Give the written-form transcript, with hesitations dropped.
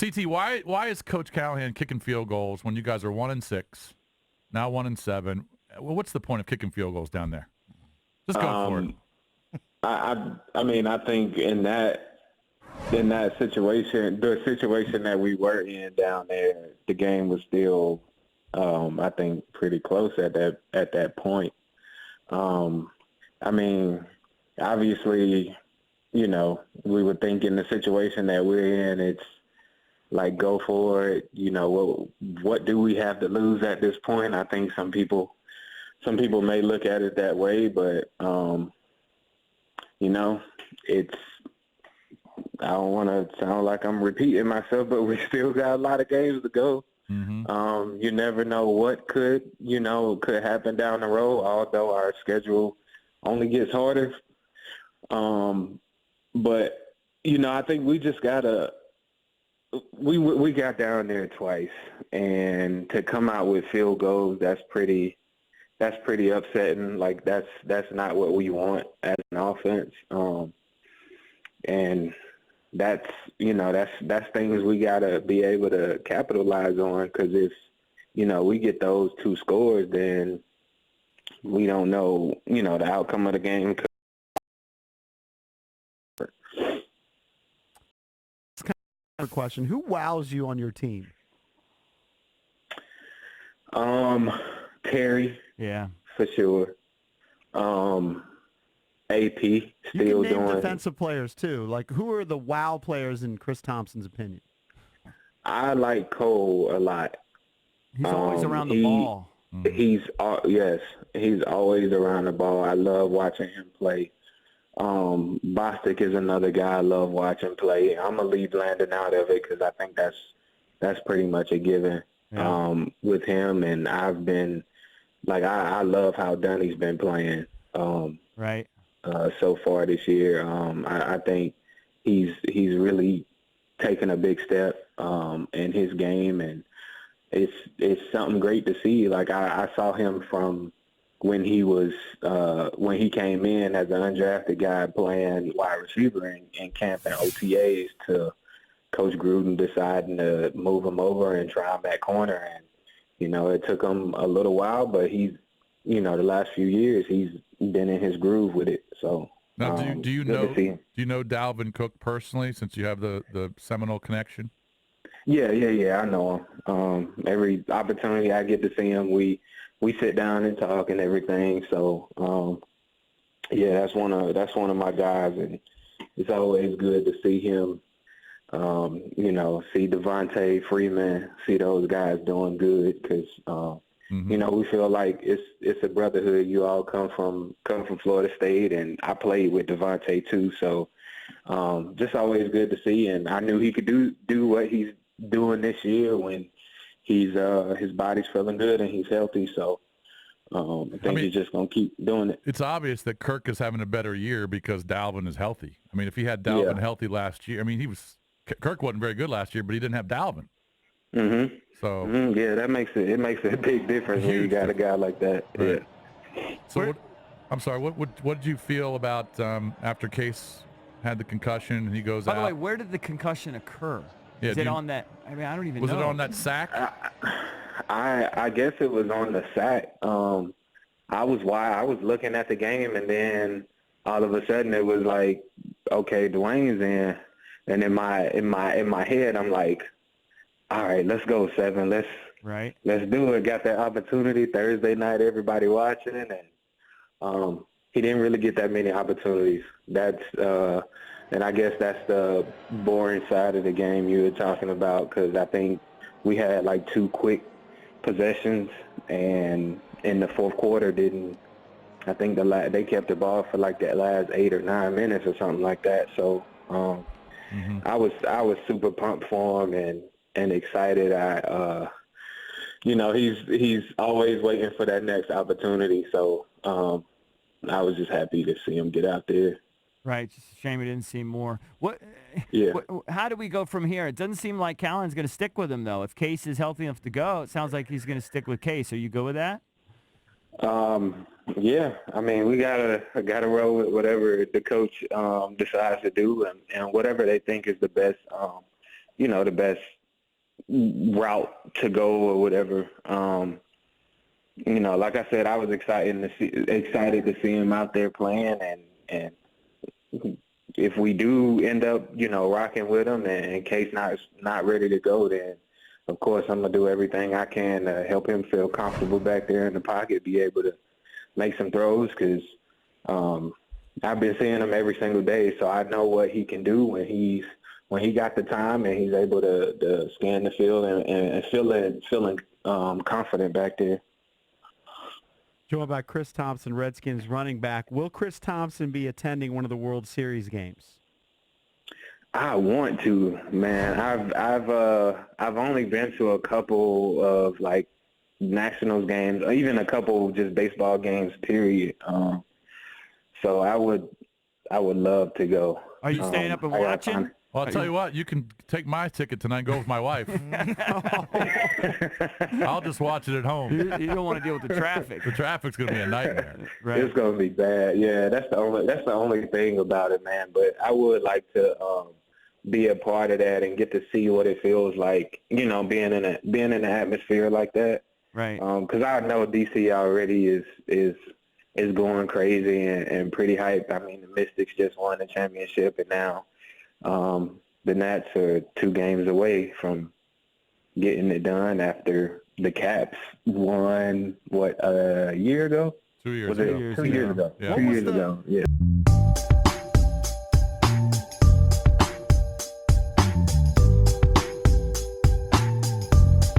CT, why is Coach Callahan kicking field goals when you guys are 1-6, now 1-7? Well, what's the point of kicking field goals down there? Just go for it. I mean, I think in that situation, the situation that we were in down there, the game was still, I think, pretty close at that point. I mean, obviously, we would think in the situation that we're in, it's like go for it. What do we have to lose at this point? I think some people may look at it that way, but it's. I don't want to sound like I'm repeating myself, but we still got a lot of games to go. Mm-hmm. You never know what could happen down the road, although our schedule only gets harder. But, I think we just we got down there twice, and to come out with field goals, that's pretty upsetting. Like that's not what we want as an offense. And that's things we got to be able to capitalize on, because if, we get those two scores, then we don't know, the outcome of the game. It's kind of a question. Who wows you on your team? Terry. Yeah. For sure. AP still you can name doing defensive players too. Like, who are the wow players in Chris Thompson's opinion? I like Cole a lot. He's always around the ball. He's always around the ball. I love watching him play. Bostic is another guy I love watching play. I'm gonna leave Landon out of it because I think that's pretty much a given. Yeah. With him, and I've been I love how Dunny's been playing. Right. So far this year, I think he's really taken a big step in his game, and it's something great to see. Like I saw him from when he came in as an undrafted guy playing wide receiver in camp and OTAs to Coach Gruden deciding to move him over and try him at corner, and it took him a little while, but he's the last few years he's been in his groove with it. So now, do you know Dalvin Cook personally, since you have the Seminole connection? Yeah, I know him. Every opportunity I get to see him, we sit down and talk and everything. So that's one of my guys, and it's always good to see him. See Devontae Freeman, see those guys doing good, because we feel like it's a brotherhood. You all come from Florida State, and I played with Devontae too. So just always good to see, and I knew he could do what he's doing this year when he's his body's feeling good and he's healthy. So I think he's just gonna keep doing it. It's obvious that Kirk is having a better year because Dalvin is healthy. I mean, if he had Dalvin healthy last year, Kirk wasn't very good last year, but he didn't have Dalvin. Mm-hmm. So yeah, that makes it makes a big difference when you got a guy like that. Right. Yeah. So what did you feel about after Case had the concussion and he goes out? By the way, where did the concussion occur? Yeah, Is it on that? I don't even know. Was it on that sack? I guess it was on the sack. I was looking at the game, and then all of a sudden it was like, okay, Dwayne's in, and in my head I'm like, all right, let's go, Seven. Let's do it. Got that opportunity Thursday night, everybody watching, and he didn't really get that many opportunities. And I guess that's the boring side of the game you were talking about, because I think we had like 2 quick possessions, and in the fourth quarter I think they kept the ball for like that last 8 or 9 minutes or something like that. So I was super pumped for him and excited. He's always waiting for that next opportunity. So I was just happy to see him get out there. Right, just a shame we didn't see more. How do we go from here? It doesn't seem like Callan's going to stick with him, though. If Case is healthy enough to go, it sounds like he's going to stick with Case. Are you good with that? Yeah. I mean, we gotta roll with whatever the coach decides to do, and whatever they think is the best the best route to go or whatever. Like I said, I was excited to see him out there playing, and if we do end up, rocking with him, and Case not ready to go, then of course I'm gonna do everything I can to help him feel comfortable back there in the pocket, be able to make some throws, because I've been seeing him every single day, so I know what he can do when he got the time and he's able to scan the field and feeling confident back there. Joe, about Chris Thompson, Redskins running back. Will Chris Thompson be attending one of the World Series games? I want to, man. I've only been to a couple of like Nationals games, or even a couple just baseball games, period. So I would love to go. Are you staying up and watching? Well, I'll tell you what, you can take my ticket tonight and go with my wife. I'll just watch it at home. You don't want to deal with the traffic. The traffic's going to be a nightmare. Right. It's going to be bad. Yeah, that's the only thing about it, man. But I would like to be a part of that and get to see what it feels like, being in an atmosphere like that. Right. Because I know DC already is going crazy and pretty hyped. I mean, the Mystics just won the championship, and now the Nats are 2 games away from getting it done after the Caps won, a year ago? 2 years Was ago. it 2 years ago? Yeah. 2 years ago, yeah.